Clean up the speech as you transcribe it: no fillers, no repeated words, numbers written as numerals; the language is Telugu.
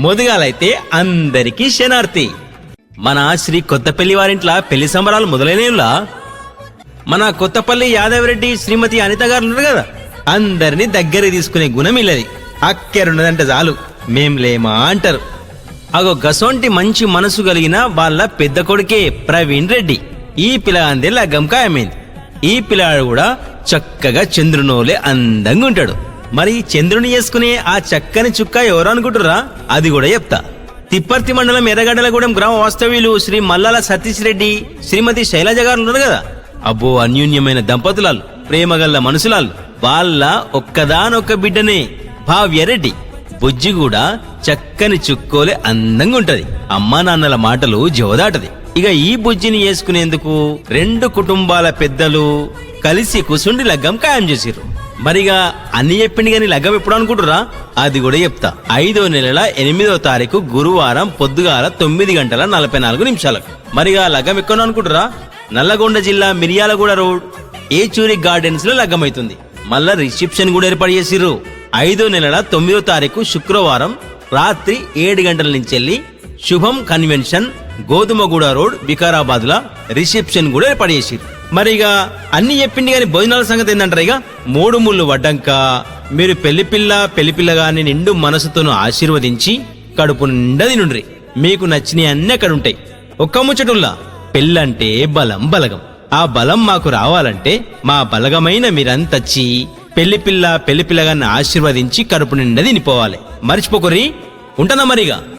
మొదగాలైతే అందరికీ శనార్థి. మన శ్రీ కొత్తపల్లి వారింట్ల పెళ్లి సంబరాలు మొదలైనలా మన కొత్తపల్లి యాదవరెడ్డి శ్రీమతి అనిత గారు ఉన్నారు కదా, అందరినీ దగ్గర తీసుకునే గుణం ఇల్లది. అక్కెరున్నదంటే చాలు మేం లేమా అంటారు. అగో గసొంటి మంచి మనసు కలిగిన వాళ్ళ పెద్ద కొడుకే ప్రవీణ్ రెడ్డి. ఈ పిల్లగాందే లగ్గం ఖాయమైంది. ఈ పిల్లాడు కూడా చక్కగా చంద్రునోలే అందంగా ఉంటాడు. మరి చంద్రుని చేసుకునే ఆ చక్కని చుక్క ఎవరు అనుకుంటురా? అది కూడా చెప్తా. తిప్పర్తి మండలం ఎర్రగడ్డలగూడెం గ్రామ వాస్తవ్యులు శ్రీ మల్లాల సతీష్ రెడ్డి శ్రీమతి శైలజ గారు ఉన్నారు కదా, అబ్బో అన్యూన్యమైన దంపతులాలు, ప్రేమగల్ల మనుషులాలు. వాళ్ళ ఒక్కదానొక్క బిడ్డనే భావ్యరెడ్డి. బుజ్జి కూడా చక్కని చుక్కోలే అందంగా ఉంటది. అమ్మా నాన్నల మాటలు జవదాటది. ఇక ఈ బుజ్జిని చేసుకునేందుకు రెండు కుటుంబాల పెద్దలు కలిసి కుసుండి లగ్గం ఖాయం చేసిర్రు. మరిగా అన్ని చెప్పింది గాని లగ్గం ఎప్పుడు అనుకుంటురా? అది కూడా చెప్తా. 5వ నెల 8వ తారీఖు గురువారం పొద్దుగాల 9:44. మరిగా లగ్గం ఎక్కడ అనుకుంటురా? నల్లగొండ జిల్లా మిర్యాలగూడ రోడ్ ఏచూరి గార్డెన్స్ లో లగ్గమైతుంది. మళ్ళా రిసెప్షన్ కూడా ఏర్పాటు చేసిర్రు. 5వ నెల 9వ తారీఖు శుక్రవారం రాత్రి 7 గంటల నుంచి శుభం కన్వెన్షన్ గోధుమగూడ రోడ్ వికారాబాద్ లా రిసెప్షన్ కూడా ఏర్పాటు చేసిర్రు. మరిగా అన్ని చెప్పింది గాని భోజనాల సంగతి ఏంటంటారు? ఇక 3 ముళ్ళు వడ్డంక మీరు పెళ్లిపిల్లగాని నిండు మనసుతోను ఆశీర్వదించి కడుపు నిండా తినుండ్రి. మీకు నచ్చినవి అన్ని అక్కడ ఉంటాయి. ఒక్క ముచ్చటుల్లా పెళ్ళంటే బలం బలగం. ఆ బలం మాకు రావాలంటే మా బలగమైన మీరంతచ్చి పెళ్లిపిల్లగాన్ని ఆశీర్వదించి కడుపు నిండా తినిపోవాలి. మర్చిపోకుర్రి. ఉంటనా మరిగా.